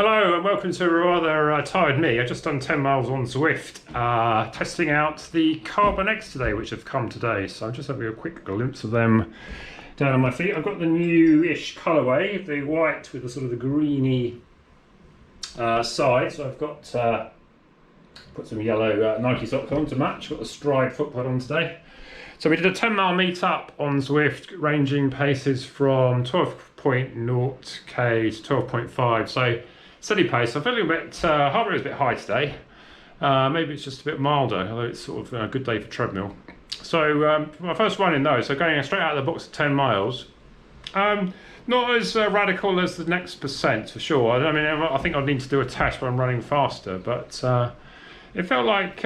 Hello and welcome to a rather tired me. I've just done 10 miles on Zwift, testing out the Carbon X today, which have come today. So I'm just having a quick glimpse of them down on my feet. I've got the new-ish colourway, the white with the sort of the greeny side. So I've got put some yellow Nike socks on to match. Got the Stride footpad on today. So we did a 10-mile meet-up on Zwift, ranging paces from 12.0k to 12.5. So steady pace. I feel a little bit, heart rate was a bit high today. Maybe it's just a bit milder, although it's sort of a good day for treadmill. So my first run in those, so going straight out of the box at 10 miles. Not as radical as the next percent for sure. I mean, I think I'd need to do a test where I'm running faster, but it felt like,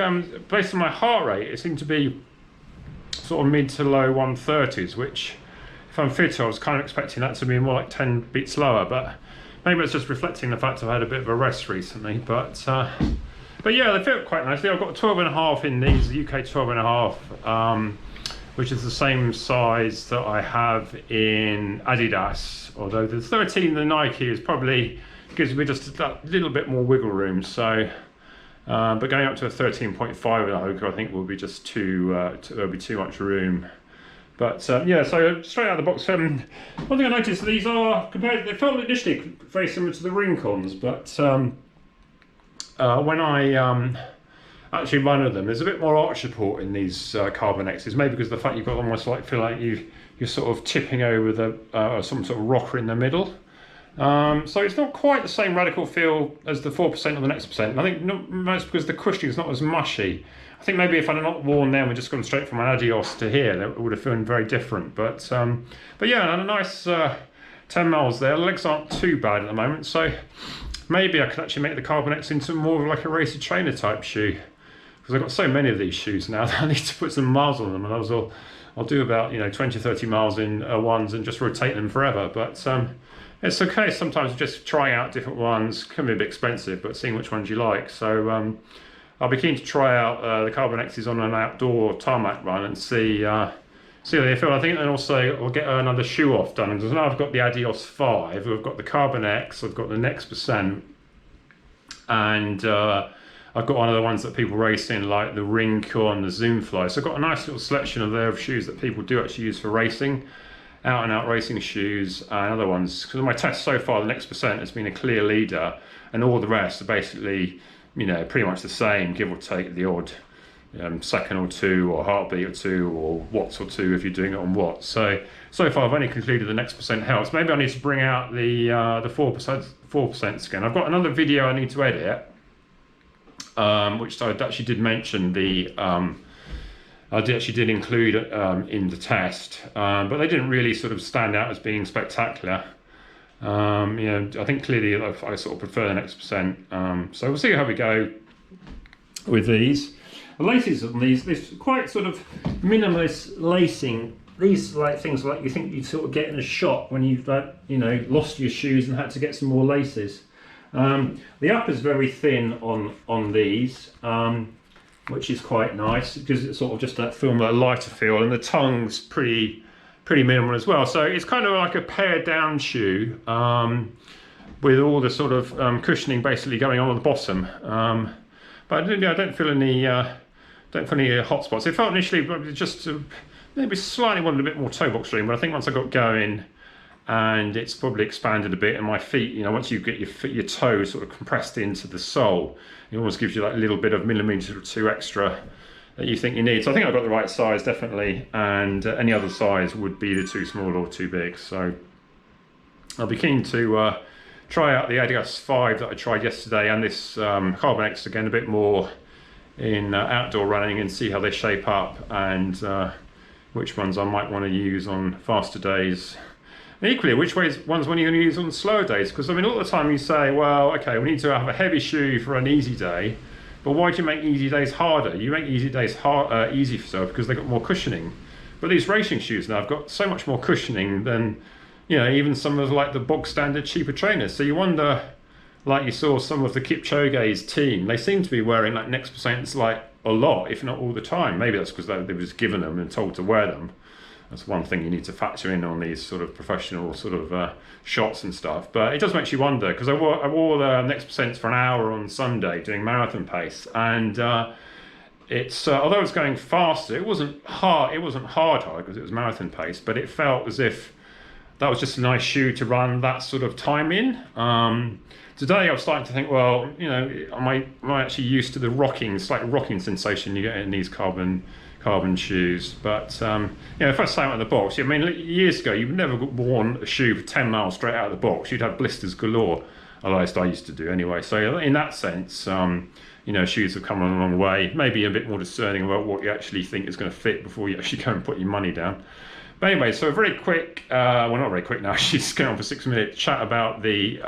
based on my heart rate, it seemed to be sort of mid to low 130s, which if I'm fitter, I was kind of expecting that to be more like 10 beats lower, but maybe it's just reflecting the fact I've had a bit of a rest recently. But yeah, they feel quite nicely. I've got 12.5 in these, the UK 12.5, which is the same size that I have in Adios, although the 13, the Nike, is probably gives me just a little bit more wiggle room. So but going up to a 13.5 with a Hoka, I think will be just there'll be too much room. But yeah, so straight out of the box, one thing I noticed, these are, they felt initially very similar to the Rincons, but when I actually run with them, there's a bit more arch support in these Carbon X's, maybe because of the fact you've got almost like, feel like you're sort of tipping over the some sort of rocker in the middle. So it's not quite the same radical feel as the 4% or the next percent. I think most because the cushioning is not as mushy. I think maybe if I'd not worn them and just gone straight from an Adios to here, that would have felt very different. But yeah, and a nice 10 miles there. The legs aren't too bad at the moment, so maybe I could actually make the Carbon X into more of like a racer trainer type shoe, because I've got so many of these shoes now that I need to put some miles on them, and I'll do about 20 30 miles in ones and just rotate them forever. But it's okay sometimes just trying out different ones. Can be a bit expensive, but seeing which ones you like. So I'll be keen to try out the Carbon X's on an outdoor tarmac run and see how they feel. I think, and also I'll get another shoe off done, because now I've got the Adios 5, I've got the Carbon X, I've got the next percent, and I've got one of the ones that people race in, like the Rincon, the Zoom Fly. So I've got a nice little selection of shoes that people do actually use for racing, out and out racing shoes, and other ones. Because my test so far, the next percent has been a clear leader, and all the rest are basically, pretty much the same, give or take the odd second or two, or heartbeat or two, or watts or two if you're doing it on watts. So far I've only concluded the next percent helps. Maybe I need to bring out the 4% again. I've got another video I need to edit, which I actually did mention I actually did include in the test, but they didn't really sort of stand out as being spectacular. I think clearly I sort of prefer the next percent. So we'll see how we go with these. The laces on these, this quite sort of minimalist lacing. These like things like you think you'd sort of get in a shop when you've lost your shoes and had to get some more laces. The upper is very thin on these, which is quite nice because it's sort of just that feel, a lighter feel, and the tongue's pretty minimal as well. So it's kind of like a pared down shoe with all the sort of cushioning basically going on at the bottom. But I don't feel any hot spots. It felt initially just maybe slightly wanted a bit more toe box room, but I think once I got going, and it's probably expanded a bit, and my feet, once you get your toes sort of compressed into the sole, it almost gives you that little bit of millimetre or two extra that you think you need. So I think I've got the right size, definitely, and any other size would be either too small or too big. So I'll be keen to try out the Adios 5 that I tried yesterday, and this Carbon X again, a bit more in outdoor running, and see how they shape up, and which ones I might want to use on faster days. And equally, which ones when you're going to use on slower days, because I mean, all the time you say, well, okay, we need to have a heavy shoe for an easy day, but why do you make easy days harder? You make easy days easy for yourself because they've got more cushioning. But these racing shoes now have got so much more cushioning than, even some of like the bog standard cheaper trainers. So you wonder, like you saw some of the Kipchoge's team, they seem to be wearing like next percents like a lot, if not all the time. Maybe that's because they was given them and told to wear them. That's one thing you need to factor in on these sort of professional sort of shots and stuff. But it does make you wonder, because I wore the Next Percents for an hour on Sunday doing marathon pace, and it's although it's going faster, it wasn't hard because it was marathon pace, but it felt as if that was just a nice shoe to run that sort of time in. Today I was starting to think, well, you know, am I actually used to the slight rocking sensation you get in these carbon shoes? But you know, if I say out of the box, I mean, years ago you've never worn a shoe for 10 miles straight out of the box. You'd have blisters galore, at least I used to do anyway. So in that sense, you know, shoes have come a long way. Maybe a bit more discerning about what you actually think is going to fit before you actually go and put your money down. But anyway, so a very quick, well, not very quick now, she's going on for 6 minutes, chat about the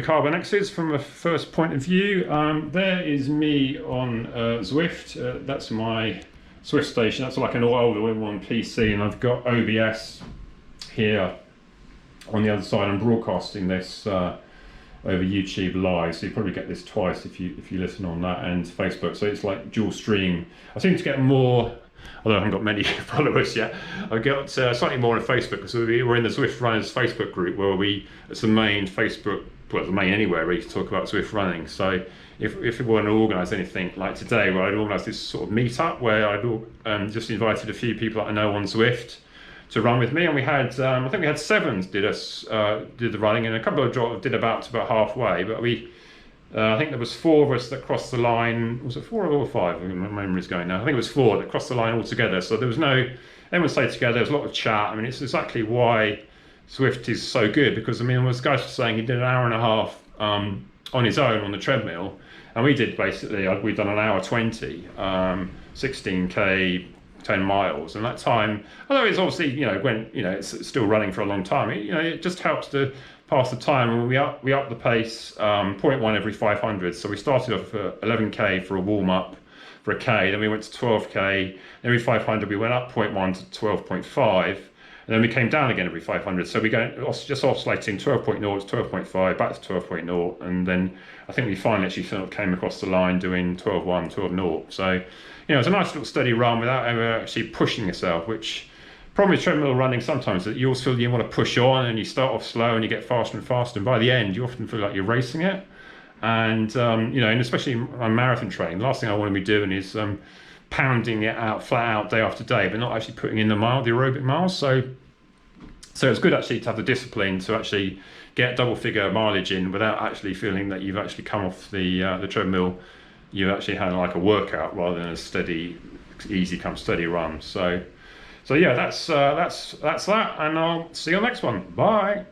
Carbon X's from a first point of view. There is me on Zwift. That's my Zwift station. That's like an all-in-one PC, and I've got OBS here on the other side. I'm broadcasting this over YouTube Live, so you probably get this twice if you listen on that, and Facebook. So it's like dual stream. I seem to get more, although I haven't got many followers yet. I've got slightly more on Facebook, because we're in the Zwift Runners Facebook group, where it's the main Facebook, well, the main anywhere where you talk about Zwift running. So if we want to organise anything like today, where I'd organise this sort of meet-up where I'd just invited a few people that I know on Zwift to run with me, and we had I think we had 7 did the running, and a couple of did about halfway, but I think there was 4 of us that crossed the line. Was it 4 or 5? My memory's going now. I think it was 4 that crossed the line altogether. So there was everyone stayed together. There was a lot of chat. I mean, it's exactly why Zwift is so good, because I mean, this guy was saying he did an hour and a half on his own on the treadmill, and we've done an hour 20, 16k. 10 miles, and that time, although it's obviously, you know, when, you know, it's still running for a long time, you know, it just helps to pass the time. And we up the pace 0.1 every 500. So we started off at 11k for a warm-up for a k, then we went to 12k, every 500 we went up 0.1 to 12.5, and then we came down again every 500. So we go just oscillating 12.0 to 12.5, back to 12.0, and then I think we finally actually sort of came across the line doing 12.1, 12.0. So, you know, it's a nice little steady run without ever actually pushing yourself, which problem with treadmill running sometimes, that you also feel you want to push on, and you start off slow and you get faster and faster, and by the end you often feel like you're racing it. And you know, and especially on marathon training, the last thing I want to be doing is pounding it out flat out day after day, but not actually putting in the aerobic miles. So it's good actually to have the discipline to actually get double figure mileage in without actually feeling that you've actually come off the treadmill. You actually had like a workout rather than a steady, easy come steady run. So yeah, that's that, and I'll see you on the next one. Bye.